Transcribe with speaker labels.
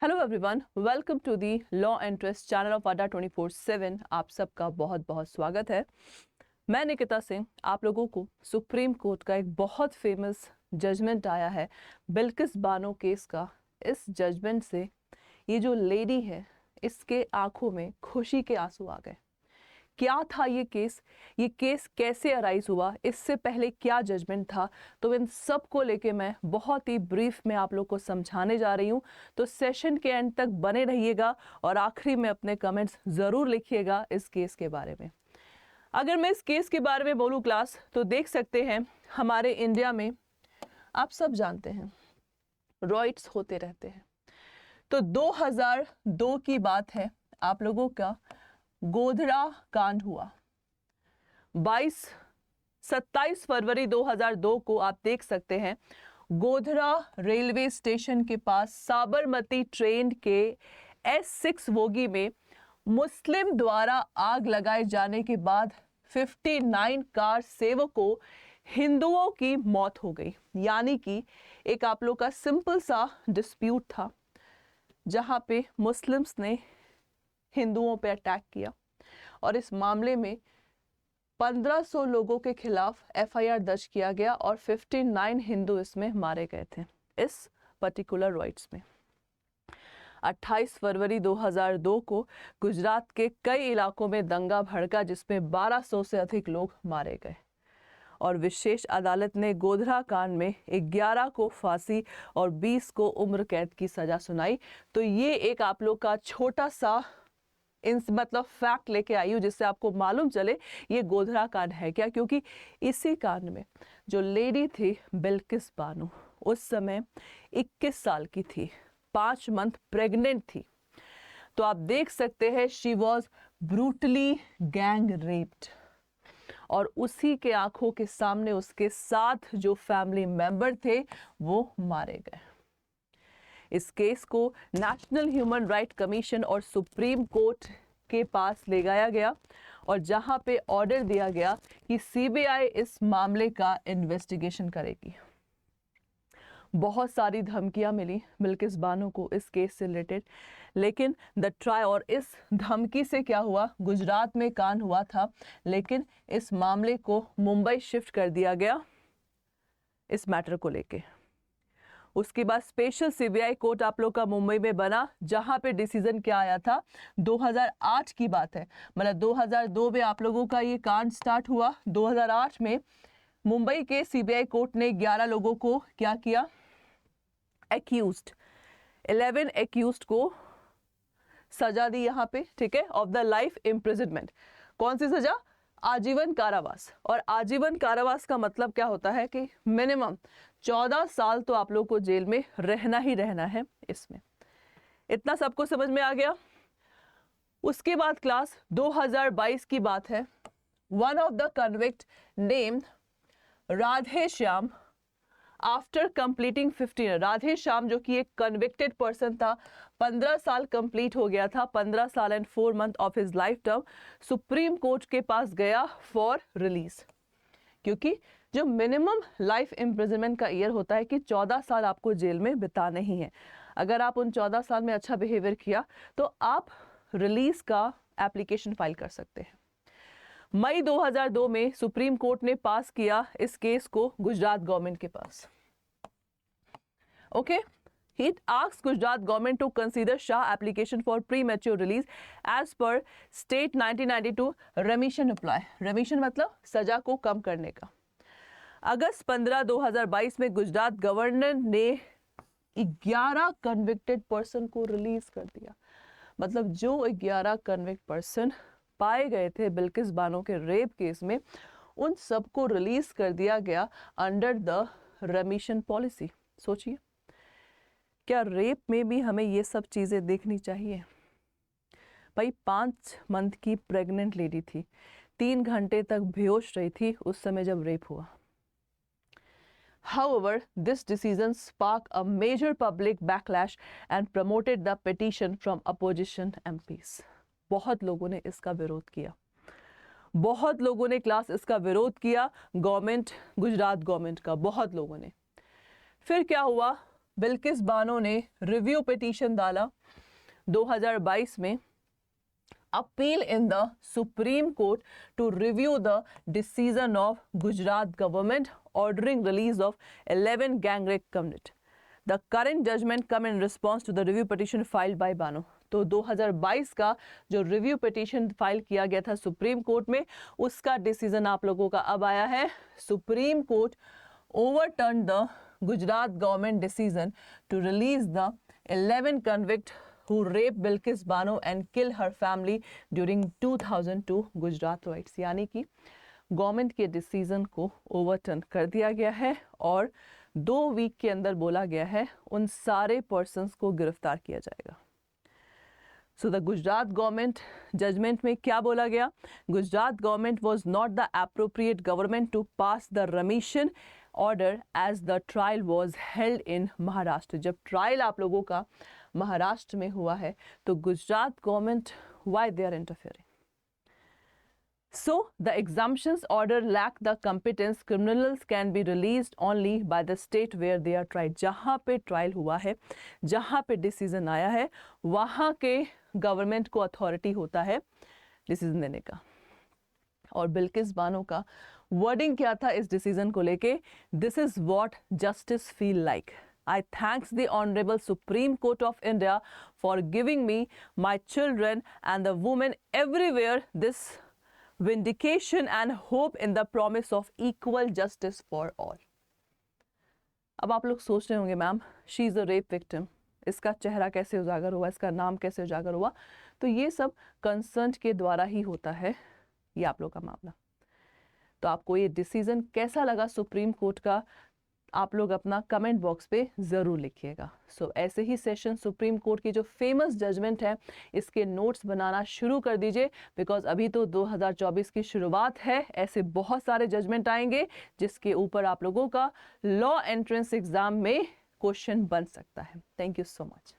Speaker 1: Hello everyone, welcome to the law and trust channel of Adda 24/7। आप सबका बहुत बहुत स्वागत है। मैं निकिता सिंह। आप लोगों को सुप्रीम कोर्ट का एक बहुत फेमस जजमेंट आया है बिल्किस बानो केस का। इस जजमेंट से ये जो लेडी है, इसके आंखों में खुशी के आंसू आ गए। क्या था ये केस कैसे अराइज हुआ, इससे पहले क्या जजमेंट था, तो इन सब को लेके मैं बहुत ही ब्रीफ में आप लोग को समझाने जा रही हूँ। तो सेशन के एंड तक बने रहिएगा और आखिरी में अपने कमेंट्स ज़रूर लिखिएगा इस केस के बारे में। अगर मैं इस केस के बारे में बोलूँ क्लास, तो देख सकते हैं हमारे इंडिया में आप सब जानते हैं रॉइट्स होते रहते हैं। तो 2002 की बात है, आप लोगों का गोधरा कांड हुआ। 27 फरवरी 2002 को आप देख सकते हैं गोधरा रेलवे स्टेशन के पास साबरमती ट्रेन के S6 बोगी में मुस्लिम द्वारा आग लगाए जाने के बाद 59 कार सेवकों हिंदुओं की मौत हो गई। यानी कि एक आप लोग का सिंपल सा डिस्प्यूट था जहां पे मुस्लिम्स ने हिंदुओं पे अटैक किया और इस मामले में 1500 लोगों के खिलाफ FIR दर्ज किया गया और 59 हिंदू इसमें मारे गए थे इस पर्टिकुलर रॉइट्स में। 28 फरवरी 2002 को गुजरात के कई इलाकों में दंगा भड़का जिसमें 1200 से अधिक लोग मारे गए और विशेष अदालत ने गोधरा कांड में 11 को फांसी और 20 को उम्र कैद की सजा सुनाई। तो ये एक आप लोग का छोटा सा मतलब फैक्ट लेके आई हूँ जिससे आपको मालूम चले ये गोधरा कांड है क्या। क्योंकि इसी कांड में जो लेडी थी बिल्किस बानो, उस समय 21 साल की थी, 5 मंथ प्रेग्नेंट थी। तो आप देख सकते हैं she was brutally gang raped और उसी के आंखों के सामने उसके साथ जो फैमिली मेंबर थे वो मारे गए। इस केस को नेशनल ह्यूमन राइट कमीशन और सुप्रीम कोर्ट के पास ले जाया गया और जहां पे ऑर्डर दिया गया कि CBI इस मामले का इन्वेस्टिगेशन करेगी। बहुत सारी धमकियां मिली बिल्किस बानो को इस केस से रिलेटेड, लेकिन द ट्राई और इस धमकी से क्या हुआ, गुजरात में कांड हुआ था लेकिन इस मामले को मुंबई शिफ्ट कर दिया गया इस मैटर को लेके। उसके बाद स्पेशल CBI कोर्ट आप लोग का मुंबई में बना जहां पे डिसीजन क्या आया था, 2008 की बात है। मतलब 2002 में आप लोगों का ये कांड स्टार्ट हुआ, 2008 में मुंबई के CBI कोर्ट ने 11 लोगों को क्या किया, एक्यूज्ड 11 एक्यूज्ड को सजा दी यहाँ पे, ठीक है, ऑफ द लाइफ इम्प्रिजनमेंट। कौन सी सजा? आजीवन कारावास। और आजीवन कारावास का मतलब क्या होता है कि मिनिमम 14 साल तो आप लोग को जेल में रहना ही रहना है इसमें। इतना सबको समझ में आ गया। उसके बाद क्लास 2022 की बात है। One of the convict named Radhe Shyam after completing 15 Radhe Shyam जो कि एक कन्विक्टेड पर्सन था, 15 साल कंप्लीट हो गया था, 15 साल and 4 month of his life term, supreme court के पास गया फॉर रिलीज। क्योंकि जो मिनिमम लाइफ इम्प्रिजनमेंट का ईयर होता है कि 14 साल आपको जेल में बिताने ही है। अगर आप उन 14 साल में अच्छा बिहेवियर किया तो आप रिलीज का एप्लीकेशन फाइल कर सकते हैं। मई 2002 में सुप्रीम कोर्ट ने पास किया इस केस को गुजरात गवर्नमेंट के पास। Okay, It asks Gujarat government to consider Shah application for premature release as per state 1992 remission apply। remission मतलब सजा को कम करने का। अगस्त 15 2022 में गुजरात गवर्नर ने 11 कन्विक्टेड पर्सन को रिलीज कर दिया। मतलब जो 11 कन्विक्ट पर्सन पाए गए थे बिल्किस बानो के रेप केस में, उन सबको रिलीज कर दिया गया अंडर द रेमिशन पॉलिसी। सोचिए, क्या रेप में भी हमें ये सब चीज़ें देखनी चाहिए? भाई 5 मंथ की प्रेग्नेंट लेडी थी, 3 घंटे तक बेहोश रही थी उस समय जब रेप हुआ। However, this decision sparked a major public backlash and promoted the petition from opposition MPs। बहुत लोगों ने इसका विरोध किया, बहुत लोगों ने क्लास इसका विरोध किया, गवर्नमेंट, गुजरात गवर्नमेंट का बहुत लोगों ने। फिर क्या हुआ, बिल्किस बानो ने रिव्यू पिटीशन डाला 2022 में, appeal in the Supreme Court to review the decision of Gujarat government ordering release of 11 gang rape convicts. The current judgment come in response to the review petition filed by Bano. तो 2022 का जो review petition file किया गया था supreme court में, उसका decision आप लोगों का अब आया है. Supreme court overturned the Gujarat government decision to release the 11 convicts who raped Bilkis Bano and killed her family during 2002 Gujarat riots. यानी कि गवर्नमेंट के डिसीजन को ओवरटर्न कर दिया गया है और 2 वीक के अंदर बोला गया है उन सारे पर्सन्स को गिरफ्तार किया जाएगा. So the Gujarat government judgment में क्या बोला गया? Gujarat government was not the appropriate government to pass the remission order as the trial was held in Maharashtra. जब ट्रायल आप लोगों का महाराष्ट्र में हुआ है तो Gujarat government why they are interfering? So the exemptions order lack the competence. Criminals can be released only by the state where they are tried. जहाँ पे ट्रायल हुआ है, जहाँ पे डिसीजन आया है, वहाँ के गवर्नमेंट को अथॉरिटी होता है डिसीजन देने का. और बिल्किस बानो का वर्डिंग क्या था इस डिसीजन को लेके? This is what justice feel like. I thanks the Honorable Supreme Court of India for giving me, my children and the women everywhere this vindication and hope in the promise of equal justice for all. अब आप लोग सोच रहे होंगे ma'am she is a rape victim, इसका चेहरा कैसे उजागर हुआ, इसका नाम कैसे उजागर हुआ? तो ये सब कंसर्न के द्वारा ही होता है ये आप लोग का मामला. तो आपको ये डिसीजन कैसा लगा सुप्रीम कोर्ट का, आप लोग अपना कमेंट बॉक्स पे ज़रूर लिखिएगा. सो ऐसे ही सेशन सुप्रीम कोर्ट की जो फेमस जजमेंट है इसके नोट्स बनाना शुरू कर दीजिए, बिकॉज अभी तो 2024 की शुरुआत है. ऐसे बहुत सारे जजमेंट आएंगे जिसके ऊपर आप लोगों का लॉ एंट्रेंस एग्ज़ाम में क्वेश्चन बन सकता है. Thank you so much.